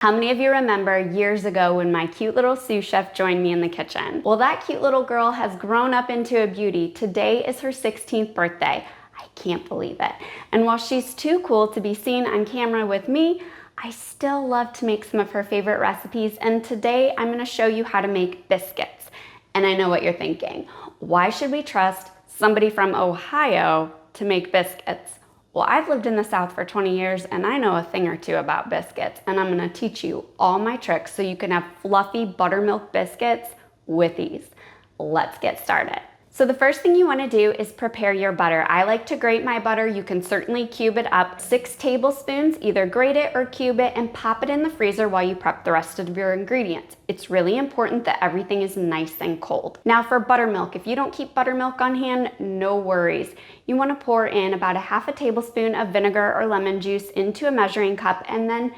How many of you remember years ago when my cute little sous chef joined me in the kitchen? Well, that cute little girl has grown up into a beauty. Today is her 16th birthday. I can't believe it. And while she's too cool to be seen on camera with me, I still love to make some of her favorite recipes. And today I'm gonna show you how to make biscuits. And I know what you're thinking. Why should we trust somebody from Ohio to make biscuits? Well, I've lived in the South for 20 years and I know a thing or two about biscuits, and I'm gonna teach you all my tricks so you can have fluffy buttermilk biscuits with ease. Let's get started. So the first thing you wanna do is prepare your butter. I like to grate my butter. You can certainly cube it up. 6 tablespoons, either grate it or cube it and pop it in the freezer while you prep the rest of your ingredients. It's really important that everything is nice and cold. Now for buttermilk, if you don't keep buttermilk on hand, no worries. You wanna pour in about a half a tablespoon of vinegar or lemon juice into a measuring cup and then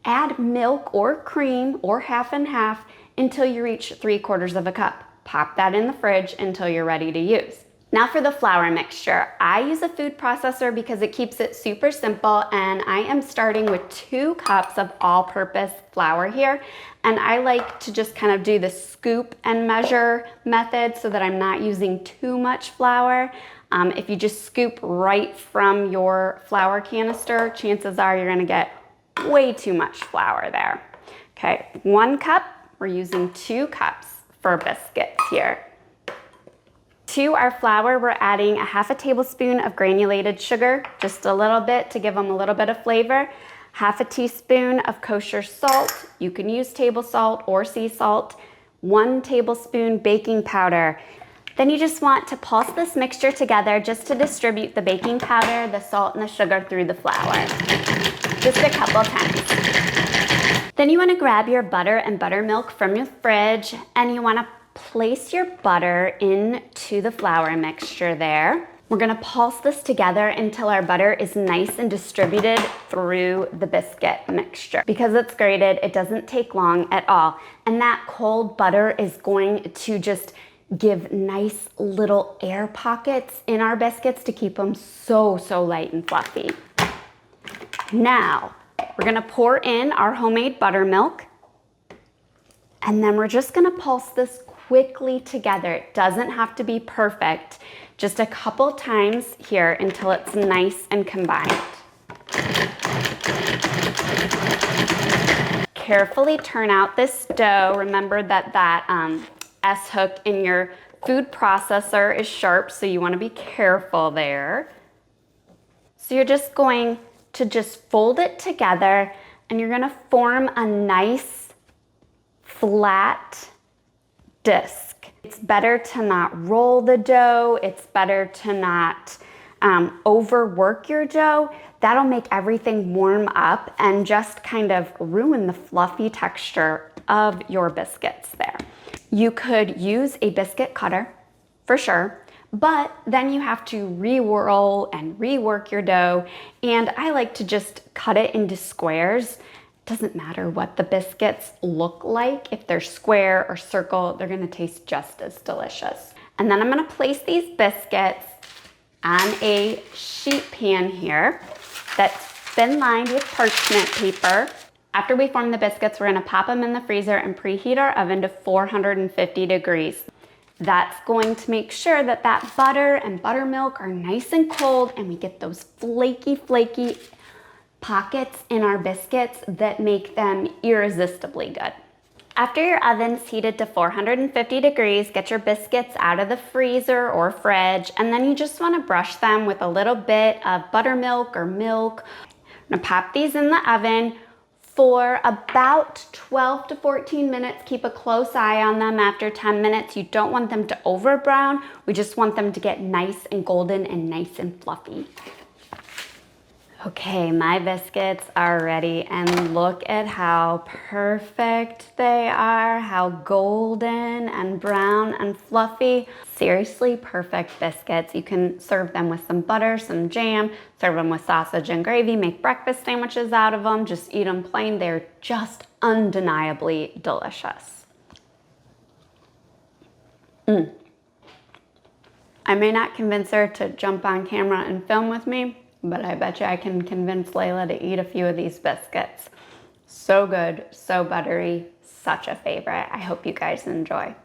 add milk or cream or half and half until you reach 3/4 of a cup. Pop that in the fridge until you're ready to use. Now for the flour mixture. I use a food processor because it keeps it super simple, and I am starting with 2 cups of all-purpose flour here. And I like to just kind of do the scoop and measure method so that I'm not using too much flour. If you just scoop right from your flour canister, chances are you're gonna get way too much flour there. Okay, 1 cup, we're using 2 cups for biscuits here. To our flour, we're adding a half a tablespoon of granulated sugar, just a little bit to give them a little bit of flavor. Half a teaspoon of kosher salt. You can use table salt or sea salt. 1 tablespoon baking powder. Then you just want to pulse this mixture together just to distribute the baking powder, the salt, and the sugar through the flour. Just a couple times. Then you want to grab your butter and buttermilk from your fridge, and you want to place your butter into the flour mixture there. We're going to pulse this together until our butter is nice and distributed through the biscuit mixture. Because it's grated, it doesn't take long at all. And that cold butter is going to just give nice little air pockets in our biscuits to keep them so light and fluffy. Now, we're gonna pour in our homemade buttermilk, and then we're just gonna pulse this quickly together. It doesn't have to be perfect, just a couple times here until it's nice and combined. Carefully turn out this dough. Remember that S-hook in your food processor is sharp, so you wanna be careful there. So you're just going to just fold it together, and you're gonna form a nice flat disc. It's better to not roll the dough. It's better to not overwork your dough. That'll make everything warm up and just kind of ruin the fluffy texture of your biscuits there. You could use a biscuit cutter for sure, but then you have to re-roll and rework your dough, and I like to just cut it into squares. It doesn't matter what the biscuits look like. If they're square or circle, they're gonna taste just as delicious. And then I'm gonna place these biscuits on a sheet pan here that's been lined with parchment paper. After we form the biscuits, we're gonna pop them in the freezer and preheat our oven to 450 degrees. That's going to make sure that that butter and buttermilk are nice and cold, and we get those flaky pockets in our biscuits that make them irresistibly good. After your oven's heated to 450 degrees, get your biscuits out of the freezer or fridge, and then you just want to brush them with a little bit of buttermilk or milk. I'm gonna pop these in the oven for about 12 to 14 minutes. Keep a close eye on them after 10 minutes. You don't want them to over brown. We just want them to get nice and golden and nice and fluffy. Okay, my biscuits are ready, and look at how perfect they are, how golden and brown and fluffy. Seriously perfect biscuits. You can serve them with some butter, some jam, serve them with sausage and gravy, make breakfast sandwiches out of them, just eat them plain. They're just undeniably delicious. I may not convince her to jump on camera and film with me, but I bet you I can convince Layla to eat a few of these biscuits. So good, so buttery, such a favorite. I hope you guys enjoy.